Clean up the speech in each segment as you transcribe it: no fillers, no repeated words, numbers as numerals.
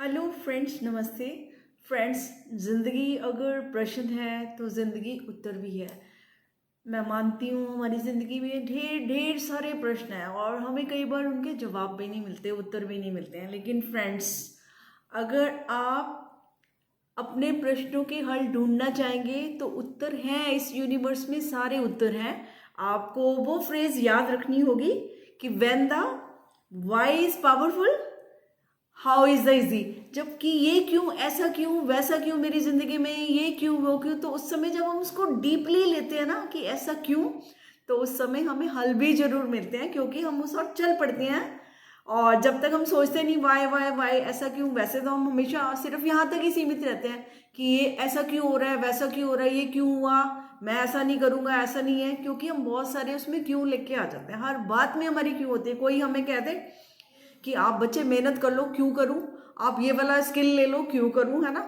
Hello friends, नमस्ते friends. ज़िंदगी अगर प्रश्न है तो ज़िंदगी उत्तर भी है। मैं मानती हूँ हमारी ज़िंदगी में ढेर ढेर सारे प्रश्न हैं और हमें कई बार उनके जवाब भी नहीं मिलते, उत्तर भी नहीं मिलते हैं। लेकिन फ्रेंड्स, अगर आप अपने प्रश्नों के हल ढूंढना चाहेंगे तो उत्तर हैं, इस यूनिवर्स में सारे उत्तर हैं। आपको वो फ्रेज याद रखनी होगी कि when the why is powerful, how is the easy. जबकि ये क्यों, ऐसा क्यों, वैसा क्यों, मेरी जिंदगी में ये क्यों, वो क्यों, तो उस समय जब हम उसको डीपली लेते हैं ना कि ऐसा क्यों, तो उस समय हमें हल भी जरूर मिलते हैं, क्योंकि हम उस वक्त चल पड़ते हैं। और जब तक हम सोचते नहीं वाई वाई वाई ऐसा क्यों, वैसे तो हम हमेशा सिर्फ यहाँ तक ही सीमित रहते हैं कि ये ऐसा क्यों हो रहा है, वैसा क्यों हो रहा है, ये क्यों हुआ, मैं ऐसा नहीं करूंगा, ऐसा नहीं है। क्योंकि हम बहुत सारे उसमें क्यों लेके आ जाते हैं, हर बात में हमारी क्यों होती है। कोई हमें कहते कि आप बच्चे मेहनत कर लो, क्यों करूं, आप ये वाला स्किल ले लो, क्यों करूं, है ना।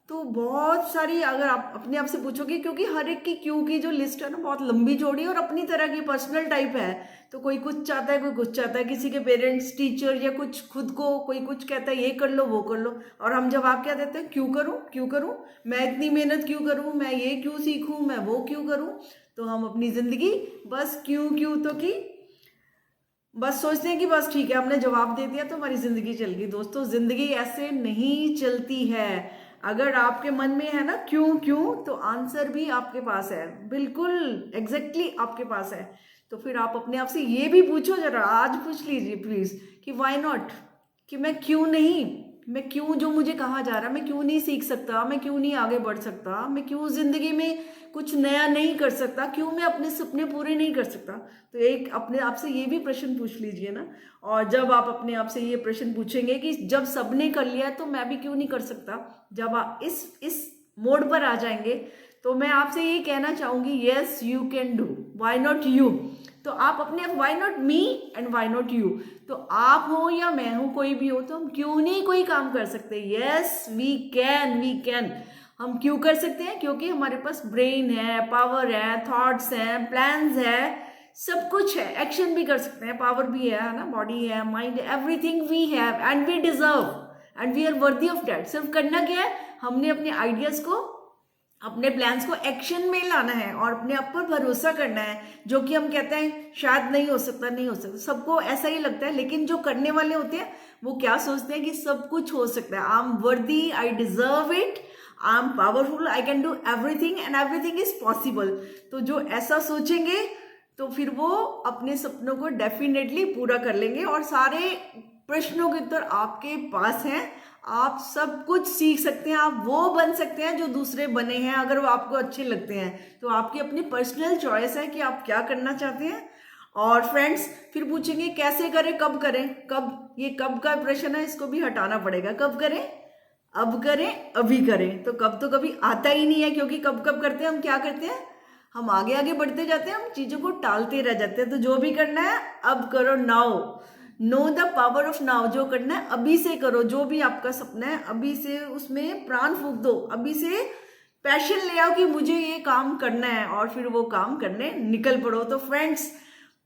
तो बहुत सारी, अगर आप अपने आप से पूछोगे, क्योंकि हर एक की क्यों की जो लिस्ट है ना बहुत लंबी चौड़ी और अपनी तरह की पर्सनल टाइप है। तो कोई कुछ चाहता है, कोई कुछ चाहता है, किसी के पेरेंट्स, टीचर, या कुछ खुद को कोई कुछ कहता है ये कर लो, वो कर लो। और हम जवाब क्या देते हैं, क्यों करूं, क्यों करूं, मैं इतनी मेहनत क्यों करूं, मैं ये क्यों सीखूं, मैं वो क्यों करूं। तो हम अपनी जिंदगी बस क्यों क्यों तो की बस सोचते हैं कि बस ठीक है, हमने जवाब दे दिया तो हमारी जिंदगी चल गई। दोस्तों, जिंदगी ऐसे नहीं चलती है। अगर आपके मन में है ना क्यों क्यों, तो आंसर भी आपके पास है, बिल्कुल एग्जैक्टली आपके पास है। तो फिर आप अपने आप से ये भी पूछो, जरा आज पूछ लीजिए प्लीज कि वाई नॉट, कि मैं क्यों नहीं, मैं क्यों, जो मुझे कहा जा रहा है, मैं क्यों नहीं सीख सकता, मैं क्यों नहीं आगे बढ़ सकता, मैं क्यों जिंदगी में कुछ नया नहीं कर सकता, क्यों मैं अपने सपने पूरे नहीं कर सकता। तो एक अपने आप से ये भी प्रश्न पूछ लीजिए ना। और जब आप अपने आप से ये प्रश्न पूछेंगे कि जब सबने कर लिया तो मैं भी क्यों नहीं कर सकता, जब आप इस मोड पर आ जाएंगे, तो मैं आपसे ये कहना चाहूंगी, yes you can do, why not you. तो आप अपने आप, why not me and why not you. तो आप हो या मैं हूं, कोई भी हो, तो हम क्यों नहीं कोई काम कर सकते। Yes we can, we can. हम क्यों कर सकते हैं, क्योंकि हमारे पास ब्रेन है, पावर है, थॉट्स हैं, प्लान्स है, सब कुछ है। एक्शन भी कर सकते हैं, पावर भी है ना, बॉडी है, mind, everything we have and we deserve and we are worthy of that. सिर्फ करना क्या है, हमने अपने आइडियाज को, अपने प्लान्स को एक्शन में लाना है और अपने आप पर भरोसा करना है। जो कि हम कहते हैं शायद नहीं हो सकता, नहीं हो सकता, सबको ऐसा ही लगता है। लेकिन जो करने वाले होते हैं वो क्या सोचते हैं कि सब कुछ हो सकता है। आई एम वर्दी, I deserve it, I am powerful, I can do everything and everything is possible. तो जो ऐसा सोचेंगे तो फिर वो अपने सपनों को डेफिनेटली पूरा कर लेंगे। और सारे प्रश्नों के उत्तर आपके पास हैं, आप सब कुछ सीख सकते हैं, आप वो बन सकते हैं जो दूसरे बने हैं, अगर वो आपको अच्छे लगते हैं। तो आपकी अपनी पर्सनल चॉइस है कि आप क्या करना चाहते हैं। और फ्रेंड्स, फिर पूछेंगे कैसे करें, कब करें, कब, ये कब का प्रश्न है, इसको भी हटाना पड़ेगा। कब करें, अब करें, अभी करें। तो कब तो कभी आता ही नहीं है, क्योंकि कब कब करते हैं, हम क्या करते हैं, हम आगे आगे बढ़ते जाते हैं, हम चीजों को टालते रह जाते हैं। तो जो भी करना है अब करो, now, know the power of now. जो करना है अभी से करो, जो भी आपका सपना है अभी से उसमें प्राण फूंक दो, अभी से पैशन ले आओ कि मुझे ये काम करना है, और फिर वो काम करने निकल पड़ो। तो फ्रेंड्स,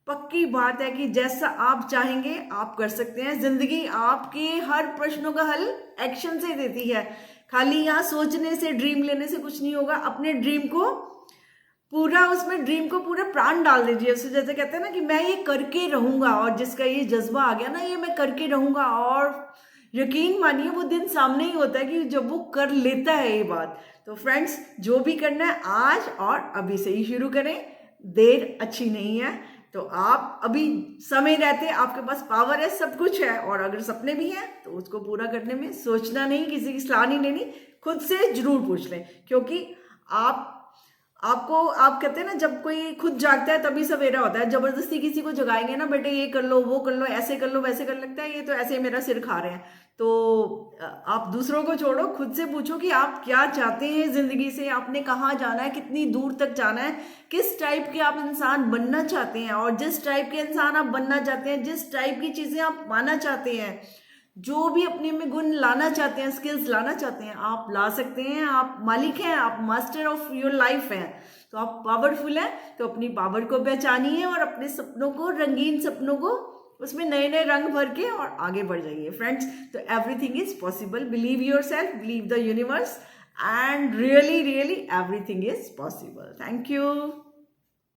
पक्की बात है कि जैसा आप चाहेंगे आप कर सकते हैं। जिंदगी आपके हर प्रश्नों का हल एक्शन से देती है। खाली यहाँ सोचने से, ड्रीम लेने से कुछ नहीं होगा। अपने ड्रीम को पूरा, उसमें ड्रीम को पूरा प्राण डाल दीजिए। उससे जैसे कहते हैं ना कि मैं ये करके रहूंगा, और जिसका ये जज्बा आ गया ना, ये मैं करके रहूंगा, और यकीन मानिए वो दिन सामने ही होता है कि जब वो कर लेता है ये बात। तो फ्रेंड्स, जो भी करना है आज और अभी से ही शुरू करें, देर अच्छी नहीं है। तो आप अभी, समय रहते, आपके पास पावर है, सब कुछ है, और अगर सपने भी हैं तो उसको पूरा करने में सोचना नहीं, किसी की सलाह नहीं लेनी, खुद से जरूर पूछ लें। क्योंकि आप कहते हैं ना, जब कोई खुद जागता है तभी सवेरा होता है। जबरदस्ती किसी को जगाएंगे ना, बेटे ये कर लो, वो कर लो, ऐसे कर लो, वैसे कर, लगता है ये तो ऐसे मेरा सिर खा रहे हैं। तो आप दूसरों को छोड़ो, खुद से पूछो कि आप क्या चाहते हैं जिंदगी से, आपने कहाँ जाना है, कितनी दूर तक जाना है, किस टाइप के आप इंसान बनना चाहते हैं। और जिस टाइप के इंसान आप बनना चाहते हैं, जिस टाइप की चीजें आप पाना चाहते हैं, जो भी अपने में गुण लाना चाहते हैं, स्किल्स लाना चाहते हैं, आप ला सकते हैं। आप मालिक हैं, आप मास्टर ऑफ योर लाइफ हैं। तो आप पावरफुल हैं, तो अपनी पावर को पहचानिए और अपने सपनों को, रंगीन सपनों को उसमें नए नए रंग भर के और आगे बढ़ जाइए फ्रेंड्स। तो everything is possible, believe your self, believe the universe, and really really everything is possible. Thank you.